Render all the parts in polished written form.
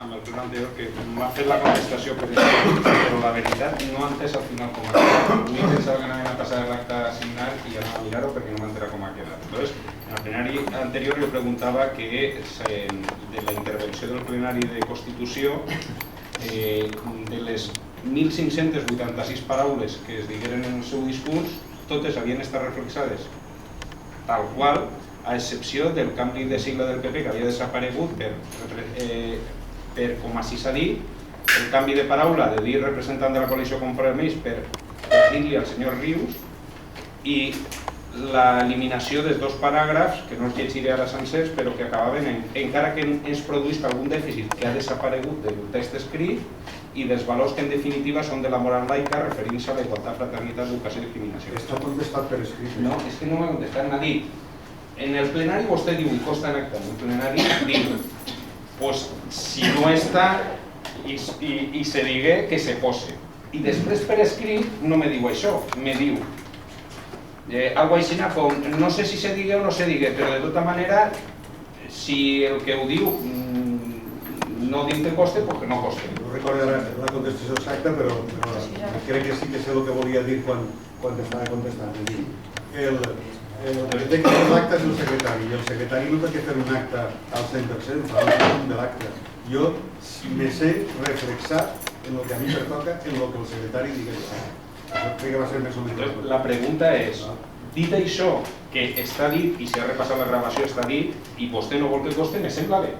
amb el ple anterior que m'ha fet la contestació per escrit, però la veritat no ha entès al final com ha quedat. Avui pensava que anaven a passar l'acte a signar i anava a mirar-ho perquè no m'entera com ha quedat. Entonces, en el plenari anterior jo preguntava que de la intervenció del plenari de Constitució de les 1.586 paraules que es digueren en el seu discurs, totes havien estat reflexades tal qual, a excepció del canvi de sigle del PP que havia desaparegut per com així s'ha dit, el canvi de paraula de dir representant de la coalició Compromís per dir-li al senyor Rius i l'eliminació dels dos paràgrafs, que no els llegiré ara sencers, però que acabaven en encara que ens produïsca algun dèficit que ha desaparegut del text escrit i dels valors que en definitiva són de la moral laica referint-se a la igualtat, fraternitat, educació i discriminació. Està contestat per escrit. No, és que no m'ha contestat, m'ha dit en el plenari vostè diu, i costa en acte, en el plenari diu pues si no està i se digue que se pose i després per escrit no me diu això, me diu algo així com no sé si se digue o no se digue, però de tota manera si el que ho diu no diu que coste, pues que no coste. No recordaré la contestació exacta, però crec que sí que sé el que volia dir quan estava contestant. El que té l'acte és el secretari i el secretari no té que fer un acte al 100%, fa un punt de l'acte. Jo me sé reflexar en el que a mi pertoca en el que el secretari digui. Això crec que va ser més o menys. La pregunta és, dit això, que està dit i si ha repassat la gravació està dit i vostè no vol que coste, me sembla bé. A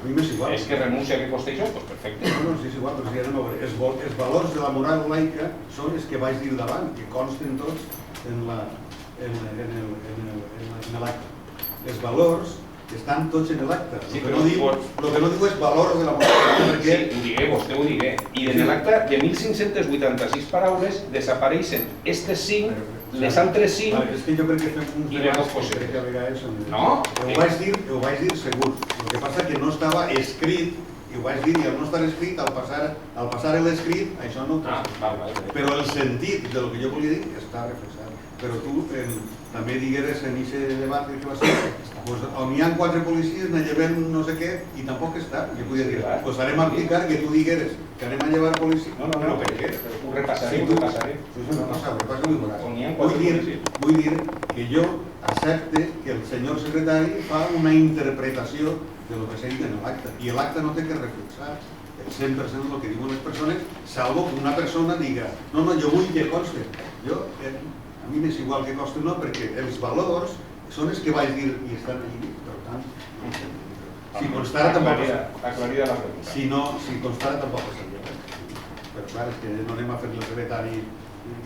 mi és igual. És que renuncia a que coste això? Doncs perfecte. No, sí, és igual, però si anem a veure. Els valors de la moral laica són els que vaig dir davant, que consten tots en l'acte. Els valors estan tots en l'acte. El que no diu és valors de la moral. Sí, ho digué, vostè ho digué. I en l'acte de 1.586 paraules desapareixen aquestes 5, les altres 5... És que jo crec que fem uns debats que crec que a vegades... No? Ho vaig dir segur. El que passa que no estava escrit i ho vaig dir, i al no estar escrit, al passar l'escrit, això no... Però el sentit del que jo volia dir està reflexat. Però tu també digueres en aquest debat que va ser, on hi ha 4 policies, n'hi llevem no sé què, i tampoc està. Jo podia dir, doncs anem a aplicar que tu digueres que anem a llevar policies. No, per què? Ho repassaré, ho repassaré. Vull dir que jo accepte que el senyor secretari fa una interpretació de lo que s'ha dit en l'acte, i l'acte no té que reflexar el 100% del que diuen les persones, salvo que una persona diga, no, jo vull que conste. A mi m'és igual que costi o no, perquè els valors són els que vaig dir i estan allí, per tant, si constara tampoc aclarida la pregunta. Si constara tampoc estaria bé. Però clar, és que no anem a fer el secretari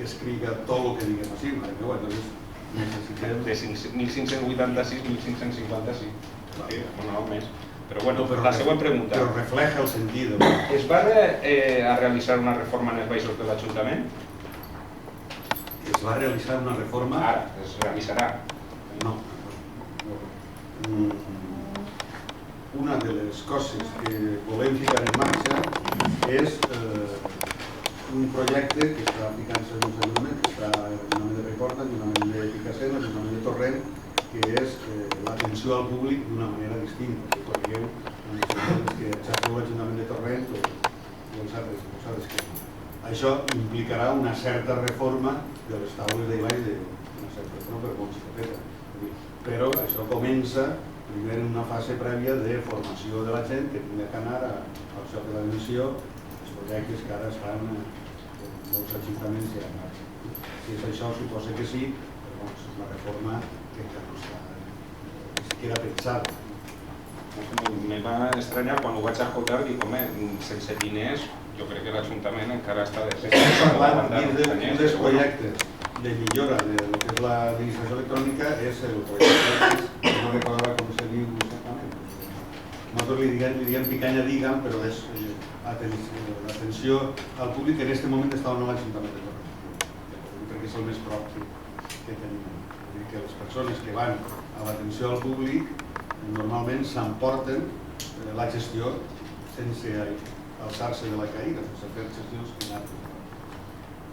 que escriga tot el que diguem així, entonces necessitem... De 1.586, 1.556. No, més. Però bueno, la següent pregunta. Però refleja el sentit. Es va a realitzar una reforma en els baixos de l'Ajuntament? Es va realitzar una reforma... Ara, es realitzarà. No. Una de les coses que volem ficar en marxa és un projecte que està aplicant-se en un ajuntament, que està en l'Ajuntament de Paiporta, en l'Ajuntament de Picassent, en l'Ajuntament de Torrent, que és l'atenció al públic d'una manera distinta. Si conegueu que xerreu l'Ajuntament de Torrent o vosaltres que no. Això implicarà una certa reforma de les taules de baix d'una certa forma, però molt xicoteta. Però això comença primer en una fase prèvia de formació de la gent que tingui que anar al xoc de la dimensió, els projectes que ara es fan en molts ajuntaments i a marxa. Si és això, suposa que sí, però és una reforma que encara no està, ni siquiera pensada. Me va estranyar quan ho vaig escoltar i dic, home, sense diners, jo crec que l'Ajuntament encara està de ser. Estem parlant d'un dels projectes de millora de lo que és l'administració electrònica és el projecte, no recordava com se diu exactament. Nosaltres li diguem picanya diguem, però és l'atenció al públic que en aquest moment està a l'Ajuntament de Torrent. és el més prop que tenim. És a dir, que les persones que van a l'atenció al públic normalment s'emporten la gestió sense alçar-se de la caïda, sense fer gestions que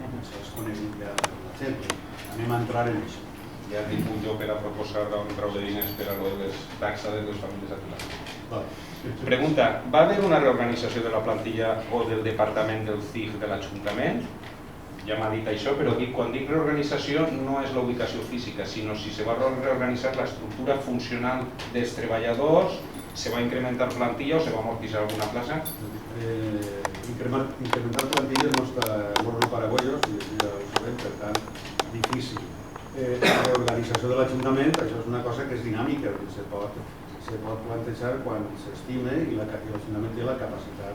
això és conegut ja per la gent. Anem a entrar en això. Ja tinc un jo per a proposar un trau de diners per a les taxes de les famílies aturades. Pregunta, va haver una reorganització de la plantilla o del departament del CIG de l'Ajuntament? Ja m'ha dit això, però quan dic reorganització no és la ubicació física, sinó si se va reorganitzar l'estructura funcional dels treballadors, se va incrementar plantilla o se va amortitzar alguna plaça? Incrementar plantilla no està en horno paragollos, i ja ho sabem, per tant, difícil. La reorganització de l'Ajuntament, això és una cosa que és dinàmica, se pot plantejar quan s'estima i l'Ajuntament té la capacitat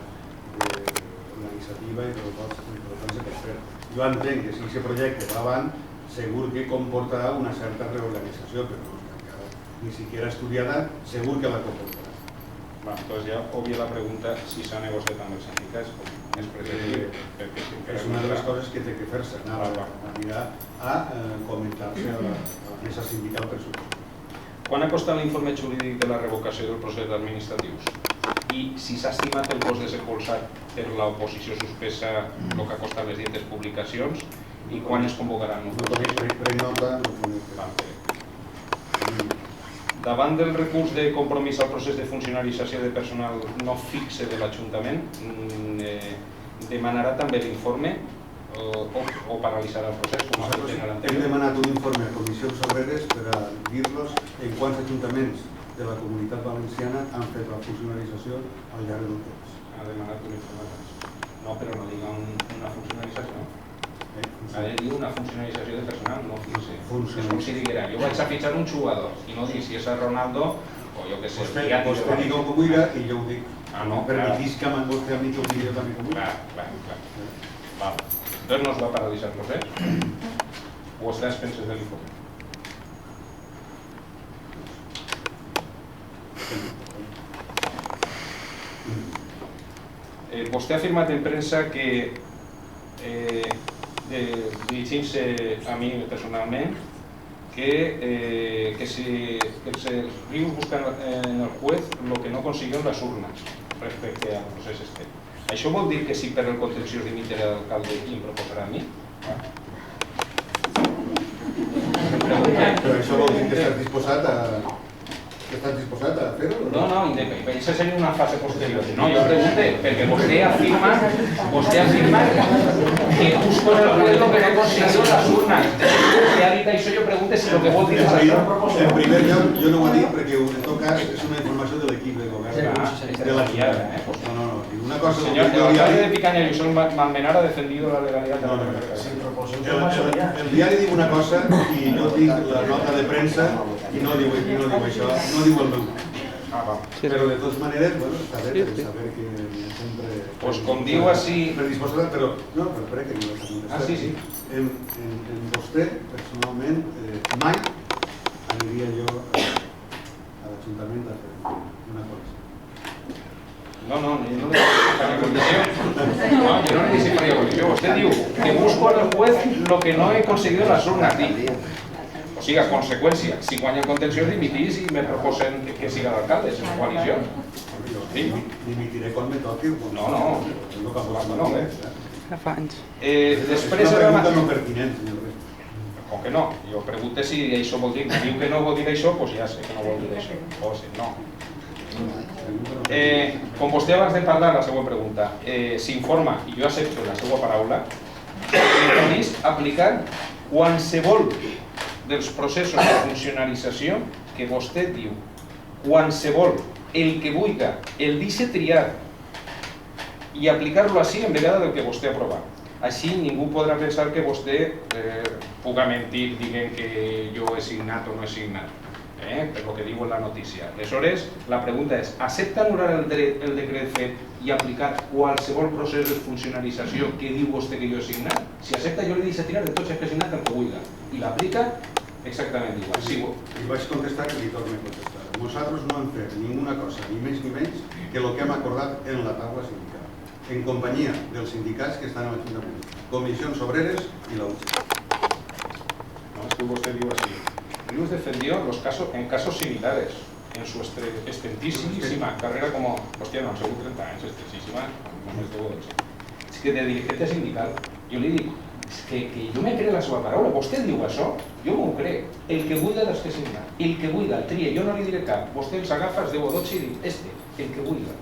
organitzativa i de tot se pot fer. Jo entenc que si aquest projecte va avant, segur que comportarà una certa reorganització, però encara ni siquiera estudiada, segur que la comportarà. Entonces ja obvia la pregunta si s'ha negociat amb els sindicats, és president. És una de les coses que té que fer-se, anar a comentar-se a la mesa sindical per supost. Quan ha costat l'informe jurídic de la revocació del procés administratius? I si s'ha estimat el cost desembolsat per l'oposició suspesa el que ha costat les dites publicacions i quan es convocaran? No prenc nota, no conec. Davant del recurs de compromís al procés de funcionarització de personal no fixe de l'Ajuntament, demanarà també l'informe o paralitzarà el procés? Nosaltres hem demanat un informe a Comissions Obreres per a dir-los en quants ajuntaments de la Comunitat Valenciana han fet la funcionarització al llarg del temps. Ha demanat un informe. No, però no diga una funcionarització. Ha de dir una funcionarització de personal no fixe. És com si diguera, jo vaig a fitxar un jugador i no dir si és a Ronaldo o jo què sé. Vostè diga el que vulgui i jo ho dic. No, permetís que vostè a mi que ho digui jo també que ho vulgui. Clar. Entonces no es va paralitzar el procés? O està a expenses de l'informe? Vostè ha afirmat en premsa que, dirigint-se a mi personalment, que els rius buscan en el juez lo que no consiguió en las urnas respecte al procés este. Això vol dir que si per el contenciós dimitirà l'alcalde i em proposarà a mi? Però això vol dir que estàs disposat a fer-ho? No, això seria una fase posterior. No, jo pregunto, perquè vostè afirma que busco en el juez lo que no consiguió las urnas. Vostè ha dit això, jo pregunto si lo que vol dir és això. En primer lloc, jo no ho he dit perquè en tot cas és una informació de l'equip de govern de l'Ajuntament. No, una cosa... Señor, el alcalde de Picaña y Sol Malmenar ha defendido la legalidad de la revocación. El diari diu una cosa i jo tinc la nota de premsa i no diu això, no diu el meu. Però de totes maneres, està bé saber que sempre... Pues com diu així... Predisposada, però... No, però espera que no l'he contestat. Sí. En vostè, personalment, mai aniria jo a l'Ajuntament a fer una cosa. No, jo no le dice faria condició. Vostè diu que busco al juez lo que no he conseguido en las urnas. O sigui, a conseqüència, si guanya el contenciós, dimitís i me proposen que siga l'alcalde, és una coalició. Dimitiré quan me toqui. No. Fa anys. Després una pregunta no pertinent, senyor Rey. Com que no? Jo pregunto si això vol dir, diu que no vol dir això, doncs ja sé que no vol dir això. O si no. Com vostè abans de parlar, la següent pregunta, s'informa, i jo accepto la seva paraula, que previst aplicar qualsevol dels processos de funcionarització que vostè diu, qualsevol, el que vulgui, el deixa triar i aplicar-lo així en vegada del que vostè ha aprovat. Així ningú podrà pensar que vostè puga mentir dient que jo he signat o no he signat. Per lo que diu en la notícia. Aleshores, la pregunta és, accepta anul·lar el decret fet i aplicar qualsevol procés de funcionarització que diu vostè que jo he signat? Si accepta, jo li deixo tirar de tots els que he signat el que vulgui. I l'aplica exactament igual. Sí, li vaig contestar que li torno a contestar. Nosaltres no hem fet ninguna cosa, ni més ni menys, que el que hem acordat en la taula sindical, en companyia dels sindicats que estan a l'Ajuntament, Comissions Obreres i la UCE. después usted dijo así. Rius defendió en casos similares en su extensísima carrera como, hostia, no, segur 30 anys, extensísima, només deu 12. És que de dirigente sindical, jo li dic, és que jo me crec la seva paraula, vostè diu això, jo m'ho crec, el que vulga dels que signa, el que vulga, el tria, jo no li diré cap, vostè els agafa, els 10 o 12 i diu, el que vulga.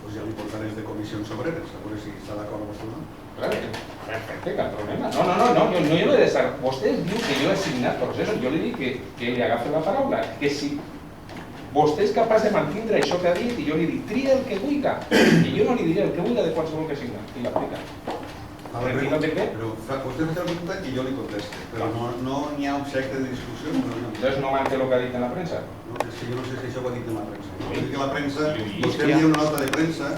Pues ja li portaré de comissions obreres, a veure si està d'acord amb vostè o no. Claro, perfecte, cap problema. No, jo no he d'estar. Vostè diu que jo he signat processos, jo li dic que li agafi la paraula, que si vostè és capaç de mantindre això que ha dit i jo li dic, tria el que vulga, i jo no li diré el que vulga de qualsevol que signa, i l'aplica. Però vostè fa la pregunta i jo li contesto, però no n'hi ha objecte de discussió. Entonces no manté el que ha dit en la premsa? No, és que jo no sé si això ho ha dit en la premsa. Vull dir que la premsa, vostè envia una nota de premsa,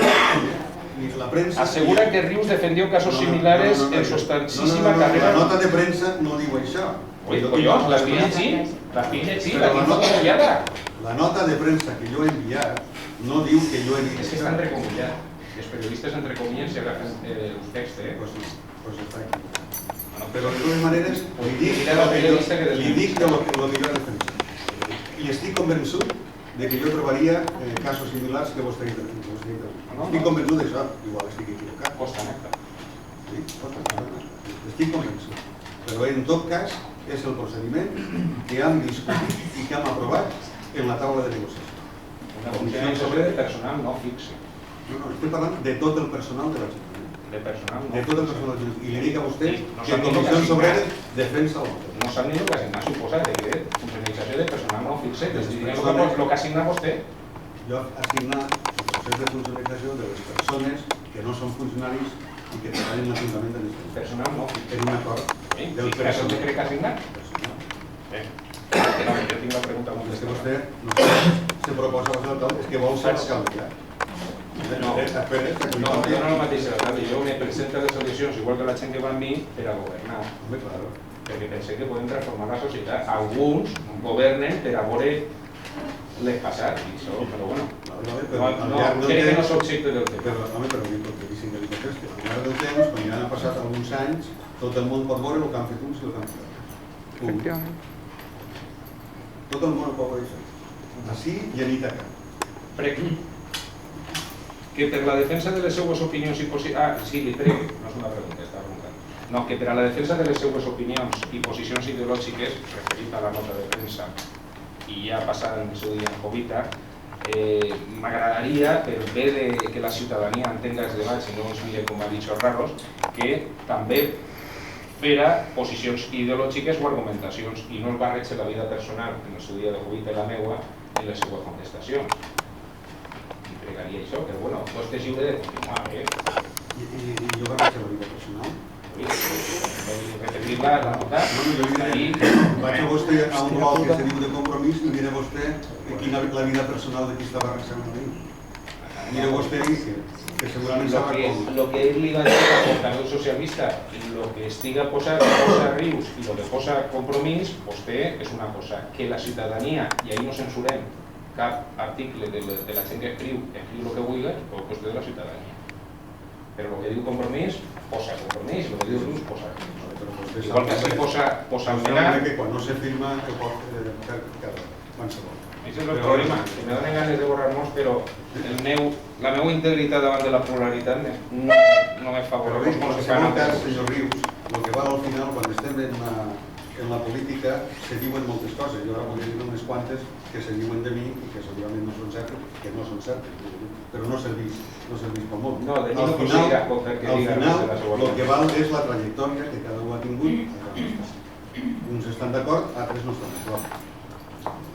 la prensa... Asegura que Rius defendió casos similares en su extensísima carrera. La nota de premsa no diu això. Oi, collons, l'estic llegint, la tinc fotografada. La nota de premsa que jo he enviat no diu que jo he dit això. És que està entrecomillat. Els periodistes entrecomillen si agafen els textos. Pues està aquí. Però de totes maneres li dic el que jo he defensat. I estic convençut de que jo trobaria casos similars que vostè ha dit. Estic convençut d'això, igual estic equivocat. Costa necta. Sí, estic convençut. Però en tot cas és el procediment que hem discutit i que hem aprovat en la taula de negociació. Una comissió de personal no fixe. No, estic parlant de tot el personal de l'Ajuntament. De personal no de tot el personal de l'Ajuntament. I li dic a vostè que comissions obreres defensa l'altre. No sap ni el que assignar, suposa, decret, funcionalització de personal no fixe, que el que assigna vostè. Jo assigna el procés de funcionalització de les persones que no són funcionaris i que treballen en l'Ajuntament de l'Estat. Personal no fixe. En un acord del personal. ¿Això decret que assigna? Bé. Jo tinc la pregunta molt és que vostè se proposa a l'alcalde, és que vol ser alcalde. No, jo no el mateix alcalde, jo me presento a les eleccions, igual que la gent que va amb mi, per a governar. Perquè pensé que podem transformar la societat. Alguns governen per a veure l'expassat, però bueno, crec que no és objecte del tema. Home, però diguéssim que dic aquesta. Al llarg del temps, quan ja han passat alguns anys, tot el món pot veure el que han fet uns i el que han fet altres. Tot el món pot veure això. Així i a Ítaca. Que per la defensa de les seues opinions i posicions... Ah, sí, li prego, no és una pregunta, estava preguntant. No, que per a la defensa de les seues opinions i posicions ideològiques, referit a la nota de premsa, i ja passant el seu dia en Jovita, m'agradaria, per bé que la ciutadania entenga els debats i no ens mire com a bichos raros, que també fera posicions ideològiques o argumentacions i no es barreja la vida personal en el seu dia de Jovita i la meua en les seues contestacions. Pregaria això, però bueno, vostè és lliure de continuar, I jo barreja la vida personal? Repetir-la, la nota... Vaig a vostè a un rol que se diu de compromís i mira vostè la vida personal de qui està barrejant la vida. Mira vostè que segurament s'ha recordat. Lo que ell li va dir al portaveu socialista i lo que estiga posat Rius i lo que posa Compromís, vostè és una cosa, que la ciutadania, i ahí no censurem cap article de la gent que escriu el que vulgui, o qüestió de la ciutadania. Però el que diu Compromís, posa Compromís, el que diu Rius, posa Rius. Igual que si posa Menar... que quan no se firma, que pot fer qualsevol. Això és el problema, que me donen ganes de borrar-nos, però la meva integritat davant de la pluralitat no me favoreix. Però en qualsevol cas, senyor Rius, el que val al final, quan estem en la política, se diuen moltes coses. Jo ara volia dir unes quantes que se diuen de mi i que segurament no són certes, però no serveix pel món. No, de mi no considera que diga al final, el que val és la trajectòria que cada un ha tingut. Uns estan d'acord, altres no estan d'acord.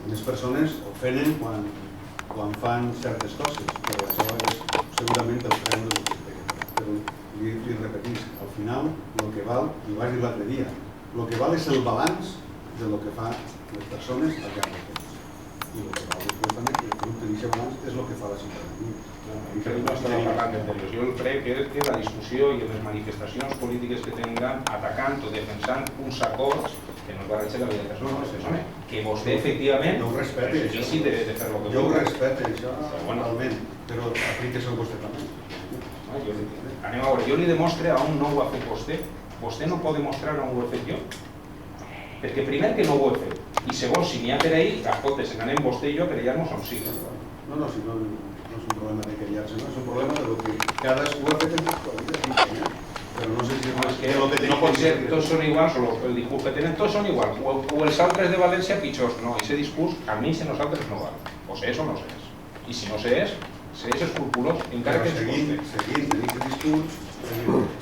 Les persones ofenen quan fan certes coses, però això és segurament el preu de l'objecte. Però li repetís, al final, el que val, i ho vaig dir l'altre dia, el que val és el balanç de lo que fa les persones al llarg del temps. I el que val després també, que el grup de aquest balanç és el que fa la ciutadania. No estava parlant d'anteriors. Jo crec que la discussió i les manifestacions polítiques que tinguem atacant o defensant uns acords que no es barreja la vida personal, que vostè efectivament és difícil de fer el que jo ho respecte, això, totalment, però apliques el vostre també. Anem a veure, jo li demostre on no ho ha fet vostè. Vostè no pot demostrar on ho he fet jo? Perquè primer que no ho he fet, i segon, si n'hi ha per ahir, escolta, se n'anem vostè i jo a querellar-nos on sigui. No, si no és un problema de querellar-se, no, és un problema de lo que cadascú ha fet en l'actualitat. Però no sé si No, és que no pot ser, tots són iguals, o el discurs que tenen, tots són iguals, o els altres de València pitjors, no, aquest discurs almenys a nosaltres no val, o s'és o no s'és, i si no s'és escrupulós, encara que ens costi. Seguint en aquest discurs,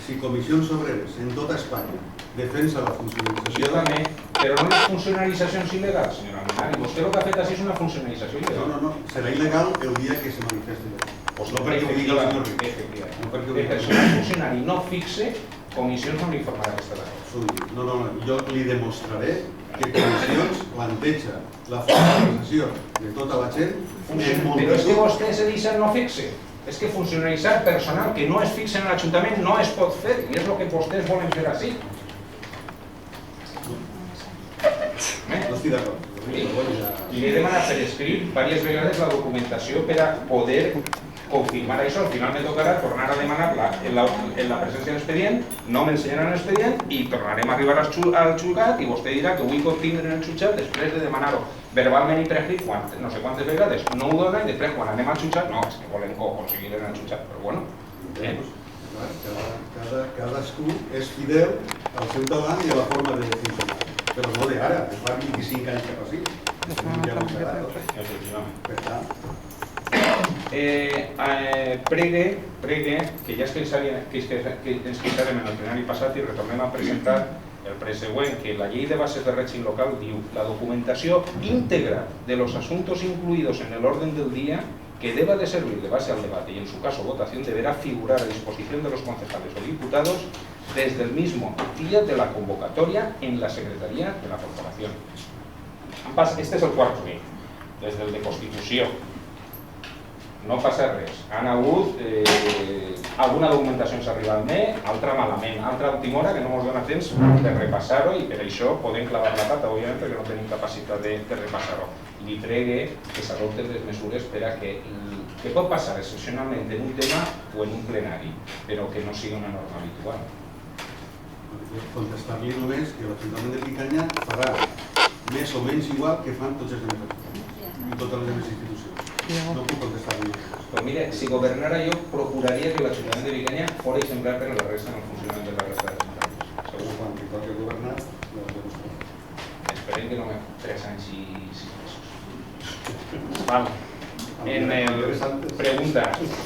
si Comissions Obreres en tota Espanya defensa la funcionalització... Jo també, però no és funcionalitzacions il·legals, senyora Minari, vostè el que ha fet així és una funcionalització il·legal. No, serà il·legal el dia que se manifesti. Pues no perquè ho digui el senyor Ric. El personal funcionari no fixe, comissions no li informarà aquesta dada. No, jo li demostraré que Comissions planteja la funcionalització de tota la gent Però és que vostè se deixa no fixe. És que funcionalitzar personal que no es fixa en l'Ajuntament no es pot fer, i és el que vostès volen fer així. No estic d'acord. I li he demanat per escrit diverses vegades la documentació per a poder confirmar això. Al final me tocarà tornar a demanar-la en la presència de l'expedient, no m'ensenyaran l'expedient i tornarem a arribar al jutjat i vostè dirà que vull contindre en el jutjat després de demanar-ho verbalment i per escrit no sé quantes vegades, no ho dona i després quan anem al jutjat, no, és que volen aconseguir en el jutjat, però bueno. Cadascú és fidel al seu talent i a la forma de funcionar, però no d'ara, de fa 25 anys cap així. Per tant, pregue que ja ens queixarem en el plenari passat i retornem a presentar el presegüent, que la llei de bases de règim local diu la documentació íntegra de los asuntos incluidos en el orden del día que deba de servir de base al debate y en su caso votación deberá figurar a disposición de los concejales o diputados desde el mismo día de la convocatoria en la Secretaría de la Corporación. Este és el quart punt, des del de Constitució. No passa res. Han hagut alguna documentació ens ha arribat bé, altra malament, altra última hora que no ens dona temps de repassar-ho i per això podem clavar la pata, òbviament, perquè no tenim capacitat de repassar-ho. Li pregue que s'adopten les mesures per a que pot passar excepcionalment en un tema o en un plenari, però que no sigui una norma habitual. Contestar-li només que l'Ajuntament de Picanya farà més o menys igual que fan tots els demés ajuntaments i totes les demés institucions. No puc contestar-li. Pues mire, si gobernara yo, procuraria que l'Ajuntament de Picanya fos exemplar per a la resta en el funcionament de la resta dels ajuntaments. Segur quan li toqui governar, ho demostraré. Esperem que no me 3 anys i 6 mesos. Val. Pregunta,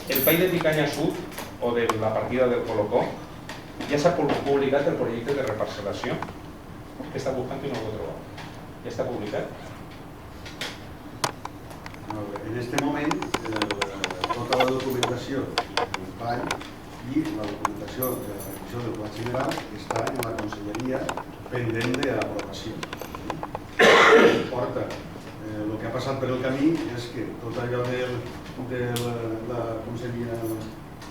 el País de Picanya Sud, o de la partida del Colocó, ja s'ha publicat el projecte de reparcel·lació? Que està buscant i no ho he trobat. Ja està publicat? En aquest moment, tota la documentació del PAI i la documentació de la revisió del Pla General està en la Conselleria pendent d'aprovació. Porta, el que ha passat per el camí és que tot allò de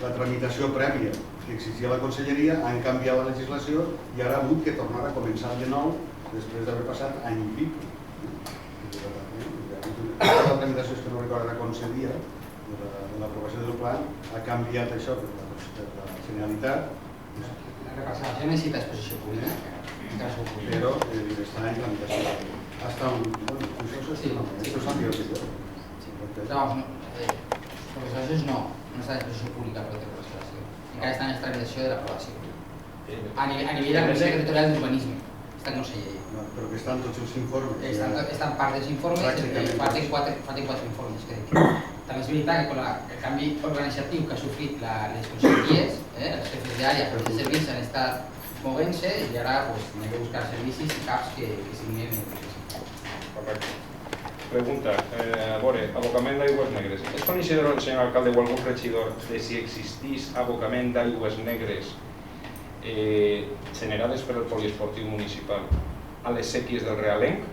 la tramitació prèvia que exigia la Conselleria han canviat la legislació i ara ha hagut que tornar a començar de nou després d'haver passat any i pic. La tramitació que no recorda concedia de l'aprovació del pla ha canviat això per la Generalitat. La reparcel·lació necessita exposició pública, però està en tramitació. Hasta un... Això són diòsics. Professors no està en exposició pública per la reparcel·lació. Encara està en tramitació de l'aprovació. A nivell de la Comissió Territorial d'Urbanisme, està en Consell. Però que estan tots els informes. Estan part dels informes, falten 4 informes, crec. També és veritat que el canvi organitzatiu que ha sofrit les conselleries, els jefes d'àrea, els serveis han estat movent-se i ara hem de buscar servicis i caps que siguin Correcte. Pregunta, a veure, abocament d'aigües negres. És coneixedor el senyor alcalde o algun regidor de si existís abocament d'aigües negres generades per el poliesportiu municipal a les sèquies del Realenc?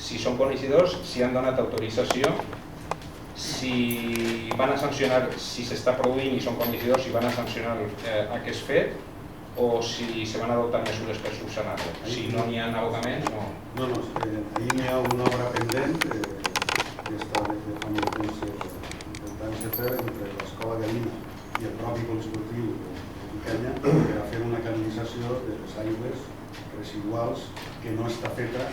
Si són coneixedors, si han donat autorització, si van a sancionar, si s'està produint i són coneixedors, si van a sancionar aquest fet o si se van adoptar mesures per subsanar-ho. Si no n'hi ha abocaments, no. No, ahir n'hi ha una obra pendent que està des de fa molt temps intentant-se fer entre l'Escola Galina i el propi poliesportiu Picanya per a fer una canalització de les aigües residuals que no està feta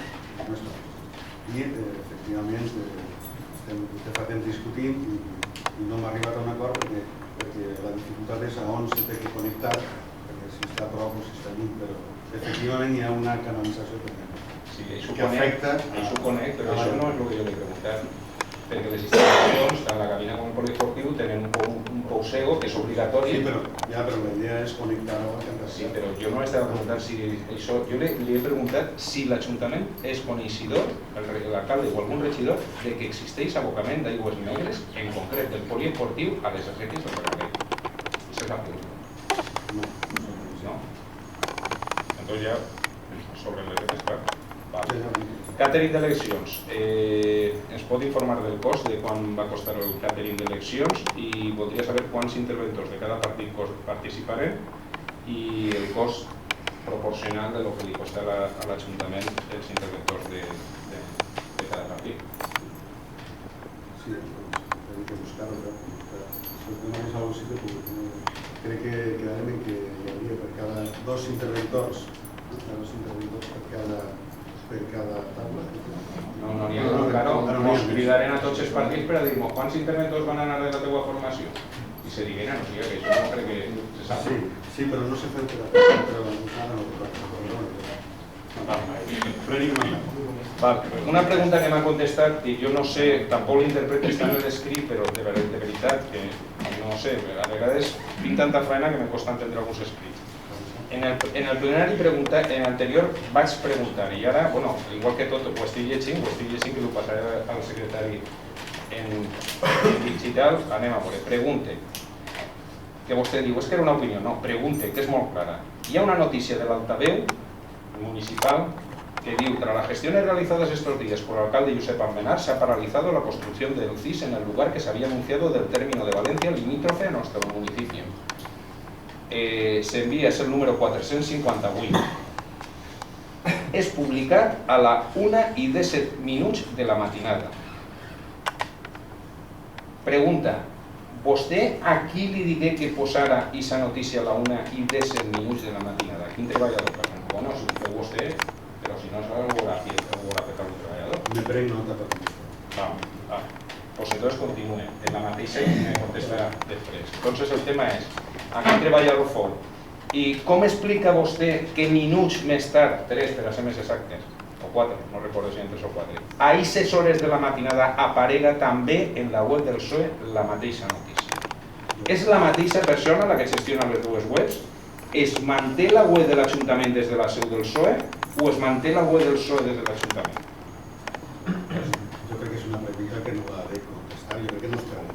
i efectivament estem fa temps discutint i no hem arribat a un acord perquè la dificultat és a on se té que connectar, perquè si està a prop o si està lluny, però efectivament hi ha una canalització que afecta... Això ho conec, però això no és el que jo li he preguntat, perquè les instal·lacions, tant la cabina com el poliesportiu, tenen un pou cego que és obligatori. Sí, però la idea és connectar-ho a canalitzar. Sí, però jo no estava preguntant si això... Jo li he preguntat si l'Ajuntament és coneixedor, l'alcalde o algun regidor, de que existeix abocament d'aigües negres, en concret del poliesportiu, a les acequies del carrer. Això és la pregunta. No? Entonces ja, sobre les redes, clar. Càtering d'eleccions. Ens pot informar del cost, de quan va costar el càtering d'eleccions i voldria saber quants interventors de cada partit participaren i el cost proporcional de lo que li costa a l'Ajuntament els interventors de cada partit. Sí, hem de buscar-ho. Crec que quedarem en que hi hauria per cada dos interventors per cada taula. No n'hi ha, claro, ens cridarem a tots els partits per a dir-nos quants interventors van anar de la teva formació i se diguin, o sigui que això no crec que se sap. Sí, però no se fa Una pregunta que m'ha contestat i jo no sé, tampoc l'interpreto tant en l'escrit, però de veritat que no sé, a vegades tinc tanta feina que me costa entendre alguns escrits. En el plenari anterior vaig preguntar i ara, bueno, igual que tot ho estic llegint que ho passaré al secretari en digital, anem a veure, pregunte que vostè diu, és que era una opinió, no, pregunte, que és molt clara. Hi ha una notícia de l'altaveu municipal que diu, tras las gestiones realizadas estos días por el alcalde Josep Almenar, se ha paralizado la construcción del CIS en el lugar que se había anunciado del término de Valencia limítrofe a nuestro municipio. S'envia, és el número 458. És publicat a la 1:17 de la matinada. Pregunta, vostè a qui li digué que posara aquesta notícia a la 1:17 de la matinada? Quin treballador? Bueno, si ho feu vostè, però si no ho haurà fet algun treballador. Me prenc nota per mi. Pues entonces continúe, en la mateixa i me contesta després. Entonces el tema és, a quin treballador fou? I com explica vostè que minuts més tard, 3 per a ser més exactes, o 4, no recordo si en 3 o 4, a aquestes hores de la matinada aparega també en la web del PSOE la mateixa notícia? És la mateixa persona la que gestiona les dues webs? Es manté la web de l'Ajuntament des de la seu del PSOE o es manté la web del PSOE des de l'Ajuntament? Jo crec que és una pregunta que no va de contestar, jo crec que no es pregunten.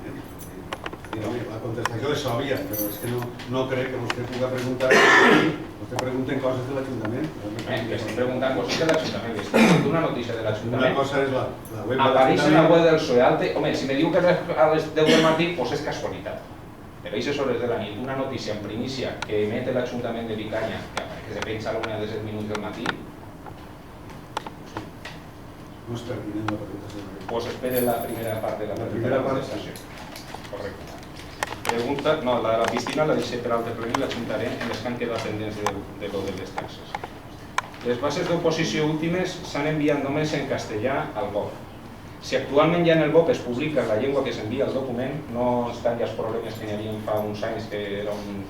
La contestació és òbvia, però és que no crec que vostè pugui preguntar, vostè pregunta coses de l'Ajuntament. Que estic preguntant coses de l'Ajuntament, estic fent una notícia de l'Ajuntament. Una cosa és la web de apareix en la web del PSOE. Home, si me diu que a les 10 del matí, doncs és casualitat. Però a aquestes hores de la nit, una notícia en primícia que emet l'Ajuntament de Picanya, que se pensa a la 1:17 del matí, no és pertinent la presentació. Doncs espere la primera part de la presentació. Correcte. Pregunta, no, la de la piscina la deixé per altre ple i l'adjuntaré en les que han quedat pendents de lo de les taxes. Les bases d'oposició últimes s'han enviat només en castellà al BOP. Si actualment ja en el BOP es publica la llengua que s'envia al document, no estan ja els problemes que n'hi havia fa uns anys que era un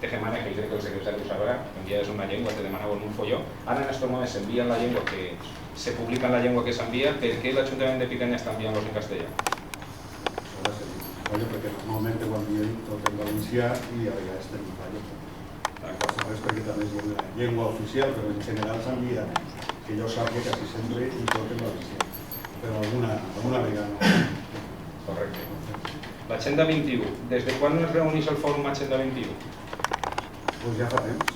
tejemana, que crec que el secretari ho sabrà, enviades una llengua, te demanaven un folló. Ara en aquests moments s'envia la llengua que se publica en la llengua que s'envia, per què l'Ajuntament de Picanya està enviant-los en castellà? Perquè normalment ho envien tot en valencià i a vegades tenim fallo. És perquè també és una llengua oficial, però en general s'envia, que jo sàpiga quasi sempre i tot en valencià. Però alguna vegada. Correcte. L'Agenda 21. Des de quan es reuneix el fòrum Agenda 21? Doncs ja fa temps.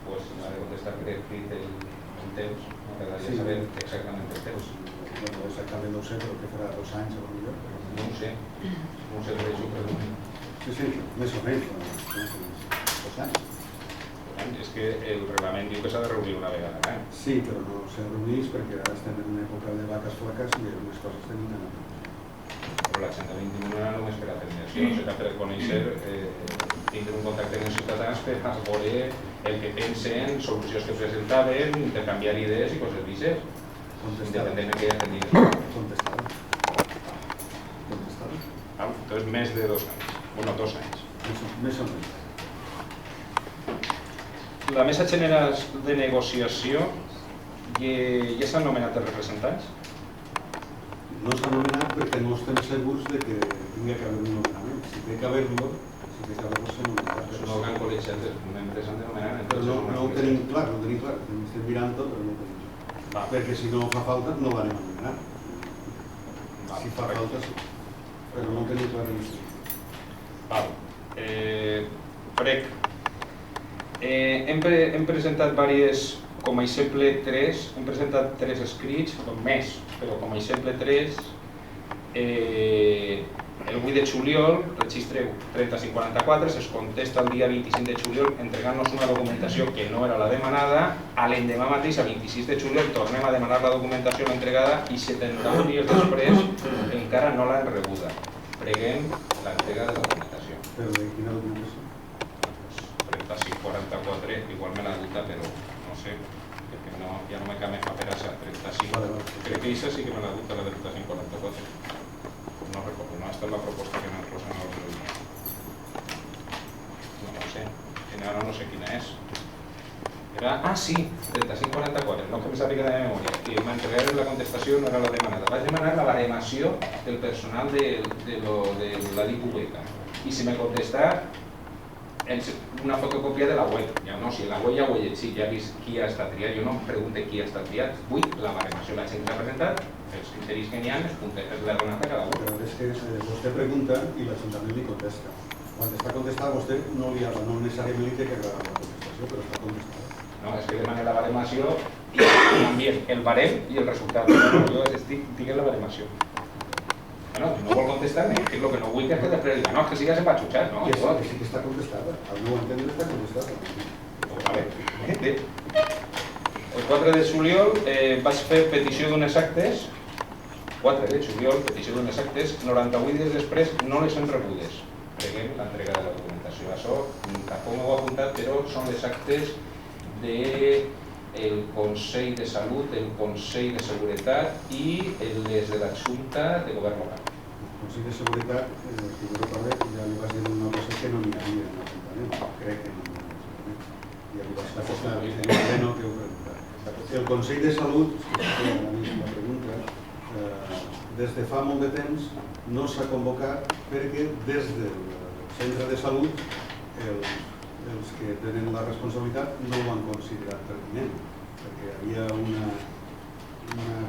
Pues m'ha de contestar que el temps, m'agradaria saber exactament el temps. Bueno, exactament no ho sé, però que farà 2 anys o millor. No ho sé, per això ho pregunto. Sí, més o menys, 2 anys. És que el reglament diu que s'ha de reunir una vegada l'any. Sí, però no se reuneix perquè ara estem en una època de vaques flaques i algunes coses tenim a però l'Ajuntament no era només per a fer inversions, era per conèixer, tindre un contacte amb els ciutadans per a veure el que pensen, solucions que presentaven, intercanviar idees i coses d'aixes, independentment que hi hagi diners. Contestado. Entonces, més de 2 anys. Bueno, 2 anys. Més o menys. La mesa general de negociació ja s'han nomenat els representants? No s'ha nomenat perquè no estem segurs de que tingui que haver un nomenament. Si té que haver-lo, s'ha nomenat. És un òrgan col·legiat, els membres s'han de nomenar. Però no ho tenim clar, estem mirant-ho, però no ho tenim clar. Perquè si no fa falta, no l'anem a nomenar. Si fa falta, sí. Però no ho tenim clar en això. Val. Prec. Hem presentat diverses, com a exemple 3, hem presentat 3 escrits, més, però com a exemple 3, el 8 de juliol, registre 30-544, es contesta el dia 25 de juliol entregant-nos una documentació que no era la demanada, a l'endemà mateix, el 26 de juliol, tornem a demanar la documentació no entregada i 71 dies després encara no l'han rebuda. Preguem l'entrega de la documentació. Però de quina documentació? 35-44, igual me l'ha dita, però no sé, perquè ja no me cap més paperassa, 35. Crec que això sí que me l'ha dita, la de 35-44. No recordo, no ha estat la proposta que m'han posat en el... No sé, ara no sé quina és. Era... Ah, sí, 35-44, no que me sàpiga de memòria, que m'entregaren la contestació no era la demanada. Vaig demanar la baremació del personal de la pública i si me contesta una fotocòpia de la web. Ja no, si la web ja ho he llegit, ja he vist qui ha estat triat, jo no em pregunto qui ha estat triat, vull la baremació, la gent que s'ha presentat, els criteris que n'hi ha, és la donada a cada un. Però és que vostè pregunta i l'Ajuntament li contesta. Quan està contestada vostè no necessàriament li té que agradar la contestació, però està contestada. No, és que demana la baremació i m'envien el barem i el resultat. Jo estic en la baremació. No vol contestar-me, que és el que no vull que es quede prèdica. No, és que sí que se va xutxar, no? Sí que està contestada, al meu entendre està contestada. El 4 de juliol vaig fer petició d'unes actes, 4 de juliol, petició d'unes actes, 98 dies després no les hem rebudes. Preguem l'entrega de la documentació. Això tampoc m'ho he apuntat, però són les actes del Consell de Salut, el Consell de Seguretat i les de la Junta de Govern Local. El Consell de Seguretat, que jo recordo, ja li vaig dir una cosa que no miraria en l'Ajuntament, crec que no miraria. Ja li vaig contestar que ho pregunta. El Consell de Salut, que és la pregunta, des de fa molt de temps no s'ha convocat perquè des del centre de salut els que tenen la responsabilitat no ho han considerat pertinent, perquè hi havia una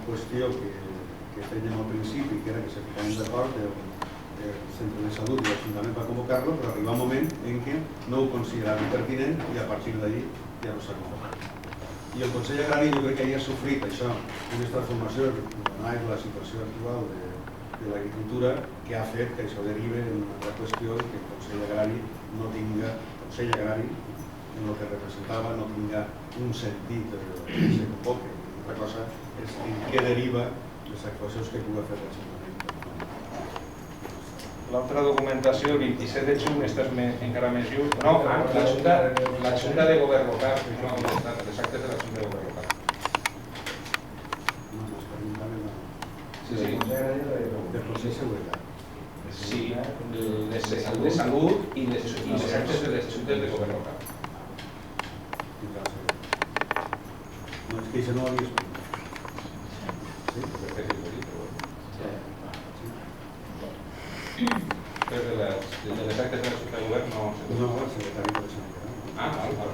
qüestió que fèiem al principi, que era que se ficaven d'acord el centre de salut i l'Ajuntament va convocar-lo, però arriba un moment en què no ho consideraven pertinent i a partir d'allí ja no s'ha convocat. I el Consell Agrari jo crec que ja ha sofrit això, unes transformacions, la situació actual de l'agricultura, que ha fet que això derive en una altra qüestió que el Consell Agrari no tinga, el Consell Agrari, en el que representava, no tinga un sentit que se convoque. Una cosa és en què deriva les actuacions que pugui fer l'Ajuntament. L'altra documentació, el 27 de juny, esta és encara més lluny. No, la Junta de Govern Local, no, les actes de la Junta de Govern Local. No, ens preguntaven Sí, sí. del Consell de Seguretat. Sí, les de salut i les actes de les Juntes de Govern Local. No, és que això no ho havia explicat. Sí? Però de les actes de la Junta de Govern no... No, el secretari de Sanitat. Ah, val.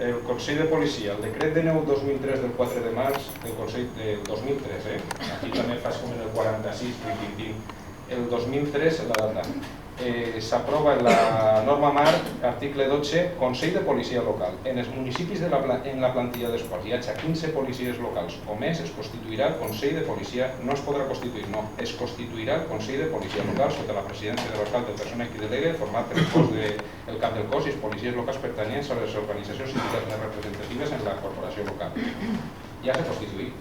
El Consell de Policia, el decret de 9/2003 del 4 de març, el Consell del 2003, aquí també fas com en el 46, el 2003 la data. S'aprova en la norma marc, article 12, Consell de Policia Local. En els municipis en la plantilla dels quals hi hagi 15 policies locals o més, es constituirà el Consell de Policia, no es podrà constituir, no, es constituirà el Consell de Policia Local sota la presidència de l'alcalde o persona que delegue, format per el cap del cos i els policies locals pertanyents a les organitzacions sindicals més representatives en la corporació local. Ja s'ha constituït.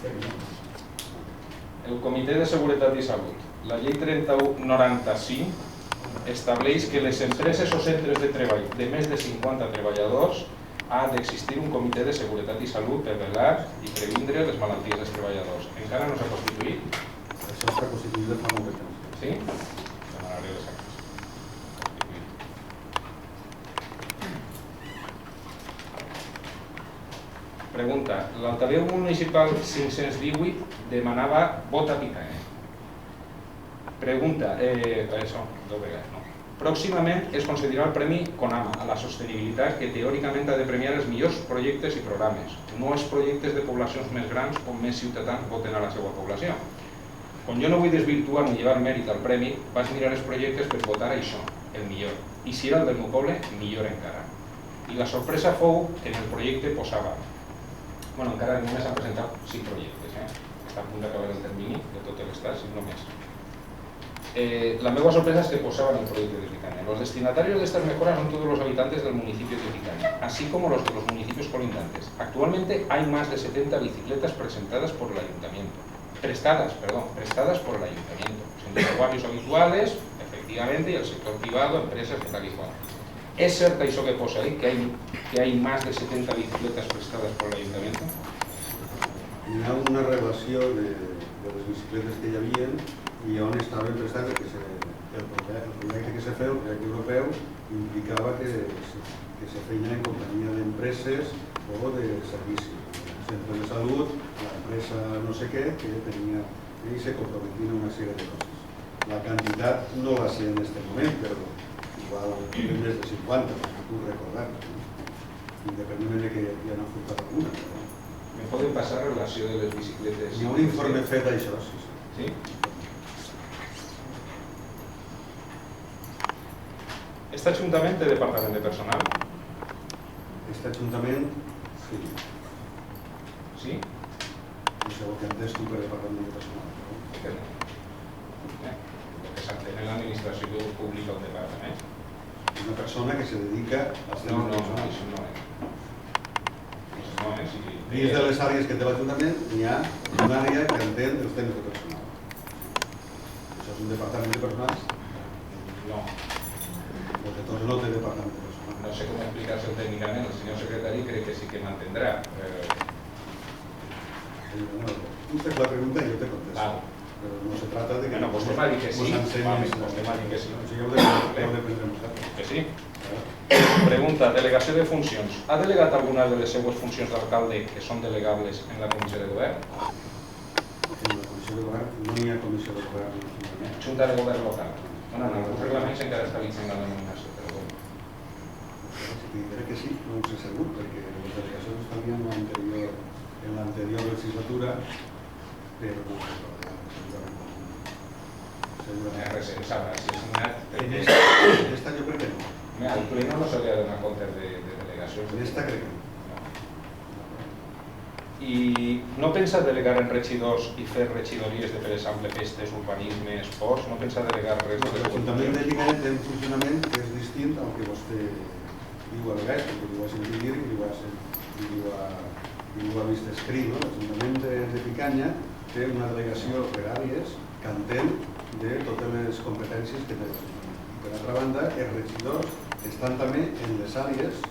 El Comitè de Seguretat i Salut. La llei 3195 estableix que les empreses o centres de treball de més de 50 treballadors ha d'existir un comitè de seguretat i salut per velar i previndre les malalties dels treballadors. Encara no s'ha constituït? Això està constituït de fa molt de temps. Sí? Demanaré les actes. Constituït. Pregunta. L'altaveu municipal 518 demanava vot a Picanya. Pregunta. Això, no. Pròximament es concedirà el Premi CONAMA a la sostenibilitat que teòricament ha de premiar els millors projectes i programes, no els projectes de poblacions més grans on més ciutadans voten a la seva població. Com jo no vull desvirtuar ni llevar mèrit al premi, vaig mirar els projectes per votar això, el millor. I si era el del meu poble, millor encara. I la sorpresa fou que en el projecte posava... Bueno, encara només han presentat 5 projectes, està a punt d'acabar el termini de tot l'estat, 5 només. La meva sorpresa es que posaba en el proyecto de Picanya. Los destinatarios de estas mejoras son todos los habitantes del municipio de Picanya, así como los de los municipios colindantes. Actualmente hay más de 70 bicicletas prestadas por el ayuntamiento. Son de usuarios habituales, efectivamente, y el sector privado, empresas y tal y cual. ¿Es cierto eso que posa ahí, que hay más de 70 bicicletas prestadas por el ayuntamiento? Hi ha una relació de les bicicletes que hi havia i on estaven prestant que el projecte que se feia, el projecte europeu, implicava que se feia en companyia d'empreses o de servicis. El centre de salut, l'empresa no sé què, que tenia i se comprometien una sèrie de coses. La quantitat no la sé en aquest moment, però igual més de 50, no puc recordar, independentment de que ja n'ha faltat alguna. ¿Me pueden pasar relació de les bicicletes? Hi ha un informe fet d'això, sí. ¿Sí? ¿Este ajuntament té departament de personal? Este ajuntament, sí. Sí? No sé el que entès tu per departament de personal. ¿Por qué no? Lo que s'entén en l'administració pública un departament. Una persona que se dedica als No, temes personals. això no és. Això no és. Dins de les àrees que té l'Ajuntament hi ha una àrea que entén els temes de personal. Això és un departament de personal. No. El que tots no té departament de personal. No sé cómo explicarse técnicamente, el señor secretario cree que sí que mantendrá. Tú te la pregunta y yo te contesto. Vale. Pero no se trata de que... Bueno, pues usted m'ha dit que sí. Vale, pues usted m'ha dit que sí. Si ja ho dependrem nosaltres. Que sí. Pregunta, delegació de funcions. Ha delegat alguna de les seues funcions d'alcalde que són delegables en la comissió de govern? En la comissió de govern no hi ha comissió de govern. Junta de govern local. Bueno, en alguns reglaments encara està vigent la denominació, però bueno. Si diré que sí, no ho sé segur, perquè les delegacions estan en l'anterior legislatura, però no sé, segurament. Res, sabrà, si és una... En esta jo crec que no. Al pleno no se li ha de donar compte de delegacions. En esta crec que no. I no pensa delegar en regidors i fer regidories de, per exemple, festes, urbanisme, esports? No pensa delegar res de L'Ajuntament de Picanya té un funcionament que és distint al que vostè diu a vegades, perquè ho ha sentit dir i ho ha vist escrit. L'Ajuntament de Picanya té una delegació per àrees que entén de totes les competències que té l'Ajuntament. I per altra banda, els regidors estan també en les àrees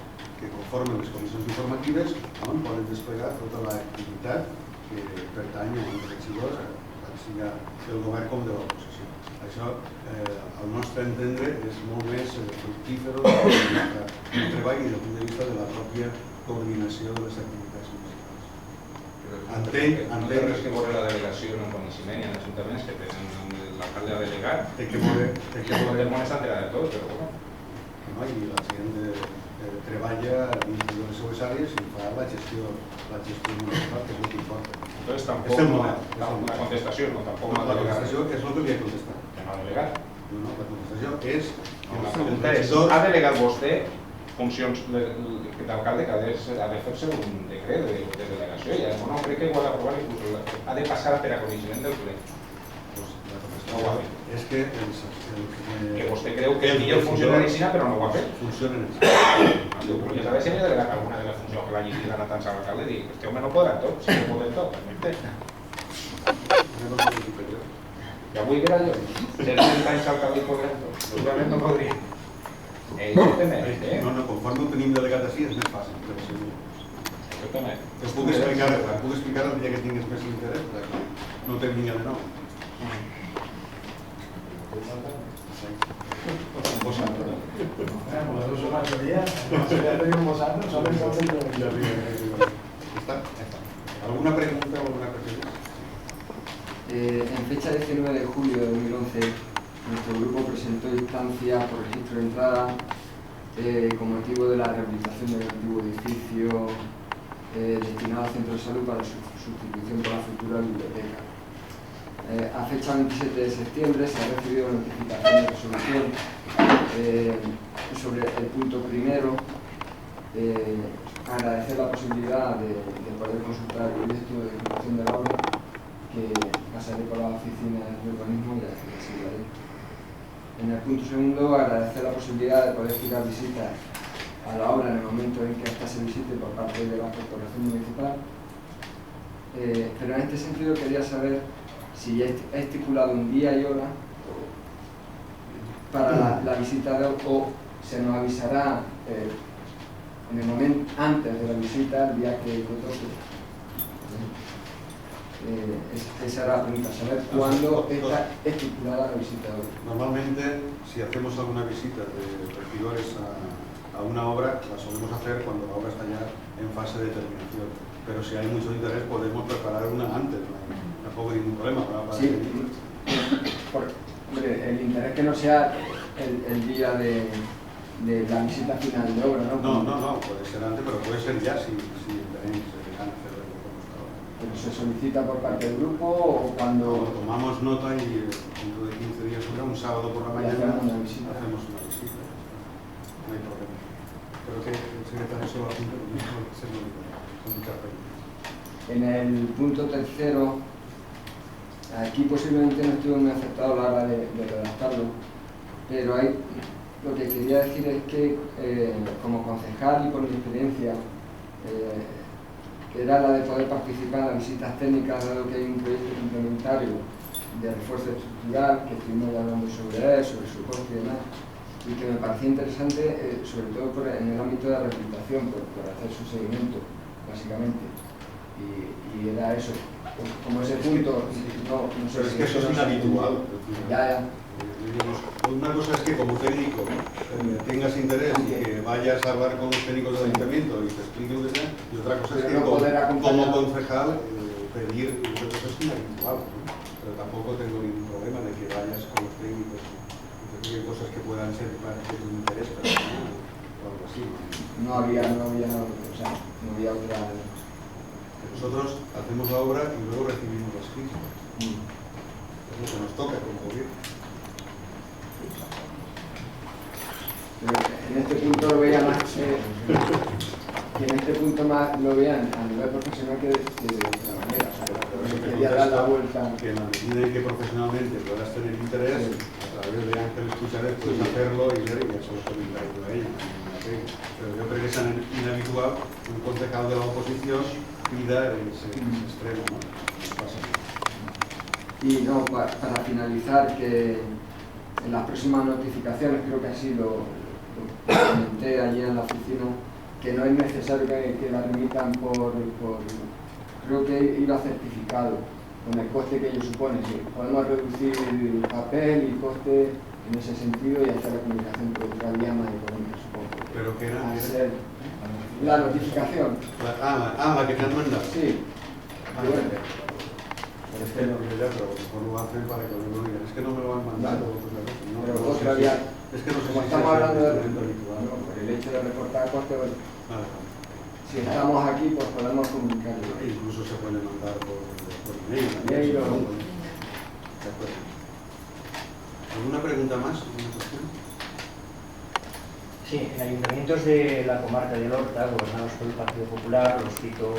que conformen les comissions informatives on poden desplegar tota l'activitat que pertany als regidors, tant sigui del govern com de l'oposició. Això, al nostre entendre, és molt més fructífero del treball i des del punt de vista de la pròpia coordinació de les activitats municipals. Entenc. No té res que veure la delegació en el coneixement i en ajuntaments que tenen l'alcalde a delegar. Té que veure... El món està enterat de tot, però bueno. I la gent treballa dins de les seues àrees i fa la gestió municipal, que és el que importa. Entonces tampoc... És el model. La contestació no, tampoc La contestació és el que li he contestat. Que no ha delegat. No, la contestació és... La pregunta és, ha delegat vostè funcions d'alcalde que ha de fer-se un decret de delegació i no crec que ho ha d'aprovar inclús ha de passar per a coneixement del ple. La contestació És que Que vostè creu que el millor funciona en Xina, però no ho ha fet. Funciona en Jo volia saber si havia delegat alguna de les funcions que l'hagi dit ara tant a l'alcalde i dic, este home no podrà tot, si no podem tot. Ja vull veure jo, ser 30 anys alcalde i podrem tot, segurament no podria. No, conforme ho tenim delegat així és més fàcil, però segur. Us puc explicar el dia que tingués més interès, perquè no té vinga de nou. Como eso es mayoría, ya tenemos años, solo ¿Alguna pregunta o alguna pregunta? En fecha 19 de julio de 2011, nuestro grupo presentó instancia por registro de entrada con motivo de la rehabilitación del antiguo edificio destinado al centro de salud para su sustitución por la futura biblioteca. A fecha 27 de septiembre se ha recibido notificación de resolución sobre el punto primero. Agradecer la posibilidad de poder consultar el proyecto de ejecución de la obra, que pasaré por la oficina de urbanismo y así lo haré. En el punto segundo, agradecer la posibilidad de poder fijar visitas a la obra en el momento en que ésta se visite por parte de la corporación municipal. Pero en este sentido quería saber si ya he estipulado un día y hora para la visita o se nos avisará en el momento antes de la visita, el día que toque. Esa era la pregunta, saber cuándo está estipulada la visita hoy. Normalmente, si hacemos alguna visita de regidores a una obra, la solemos hacer cuando la obra está ya en fase de terminación. Pero si hay mucho interés, podemos preparar una antes, tampoco hay ningún problema. Sí, el interés que no sea el día de la visita final de obra, ¿no? No, puede ser antes, pero puede ser ya si tenéis ganas de hacerlo como está ahora. ¿Pero se solicita por parte del grupo o cuando...? Tomamos nota y dentro de 15 días, un sábado por la mañana, hacemos una visita. No hay problema. Creo que el secretario se va a apuntar con muchas preguntas. En el punto tercero, aquí posiblemente no estuve muy acertado a la hora de redactarlo, pero lo que quería decir es que como concejal y por mi experiencia, que era la de poder participar en las visitas técnicas, dado que hay un proyecto complementario de refuerzo estructural, que estuvimos hablando sobre él, sobre su coste y demás, y que me parecía interesante, sobre todo en el ámbito de la rehabilitación, por hacer su seguimiento, básicamente. Y era eso, como ese punto, no sé. Pero es que eso es inhabitual. Ya. Una cosa es que como técnico tengas interés y que vayas a hablar con los técnicos del ayuntamiento y te explique lo que sea, y otra cosa es que como concejal pedir, eso es inhabitual, ¿no? Pero tampoco tengo ningún problema de que vayas con los técnicos y hay cosas que puedan ser para que tu interés personal o algo así. No había otra. Nosotros hacemos la obra y luego recibimos las críticas. Es lo que nos toca como gobierno. En este punto lo veía más que en este punto más lo vean a nivel profesional que de otra manera. O sea, quería dar la vuelta. Que en la medida en que profesionalmente puedas tener interés, a través de Ángel Escucharé puedes hacerlo y ver y eso lo comentáis a ella. Pero yo creo que es inhabitual que un concejal de la oposición pida ese extremo, ¿no? Y no, para finalizar, que en las próximas notificaciones, creo que así lo comenté allí en la oficina, que no es necesario que la remitan creo que iba certificado, con el coste que ello supone. Sí, podemos reducir el papel y coste en ese sentido y hacer la comunicación por otra vía más económica, supongo. ¿Pero qué era? La notificación. La que te han mandado. Sí. Es que no, pero mejor lo hacen para que no digan, es que no me lo han mandado. Pero otra vía. Es que no sé como si estamos hablando de habitual. no, por el hecho de recortar coste, bueno, Vale. si estamos aquí, pues podemos comunicarlo. Incluso se puede mandar por email. Email o... De acuerdo. ¿Alguna pregunta más? ¿Alguna cuestión? Sí, en ayuntamientos de la comarca del Horta, gobernados por el Partido Popular, os cito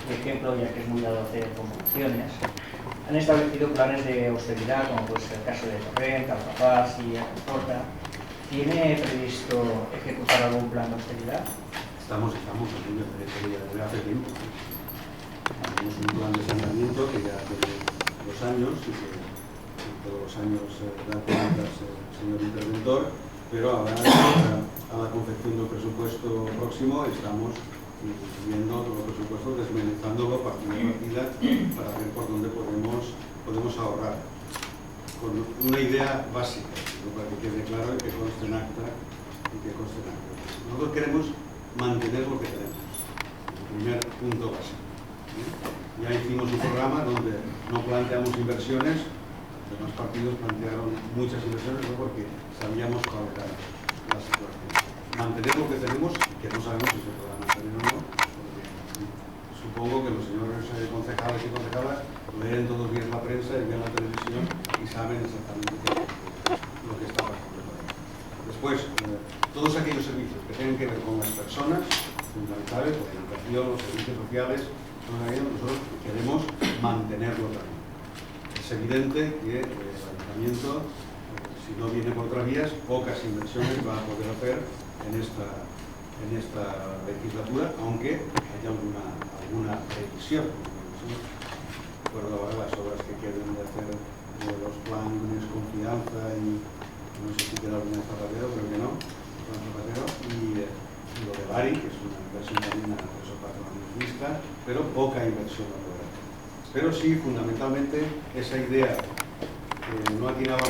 de ejemplo, ya que es muy dado hacer convocatorias, han establecido planes de austeridad, como puede ser el caso de Torrent, Alcapás y Porta. ¿Tiene previsto ejecutar algún plan de austeridad? Estamos en ello desde hace tiempo. Tenemos un plan de saneamiento que ya tiene 2 años y que todos los años da cuentas el señor interventor, pero ahora a la confección del presupuesto próximo estamos viendo los presupuestos, desmenuzándolo partida a partida para ver por dónde podemos ahorrar. Con una idea básica, para que quede claro y que conste en acta. Nosotros queremos mantener lo que tenemos, el primer punto básico. Ya hicimos un programa donde no planteamos inversiones, los demás partidos plantearon muchas inversiones, no porque sabíamos cuál era la situación. Mantener lo que tenemos, que no sabemos si se podrá mantener o no, porque supongo que los señores concejales y concejalas leen todos los días la prensa y ven la televisión y saben exactamente lo que está pasando. Después, todos aquellos servicios que tienen que ver con las personas, fundamentales, la educación, los servicios sociales, nosotros queremos mantenerlo también. Es evidente que el ayuntamiento, si no viene por otras vías, pocas inversiones va a poder hacer en esta legislatura, aunque haya alguna previsión. Recuerdo ahora las obras que quieren de hacer los planes Confianza y no sé si queda alguna Zapatero, creo que no, plan Zapatero, y lo de Bari, que es una inversión también a 3 o 4 años vista, pero poca inversión a lograr. Pero sí, fundamentalmente, esa idea que no atinaba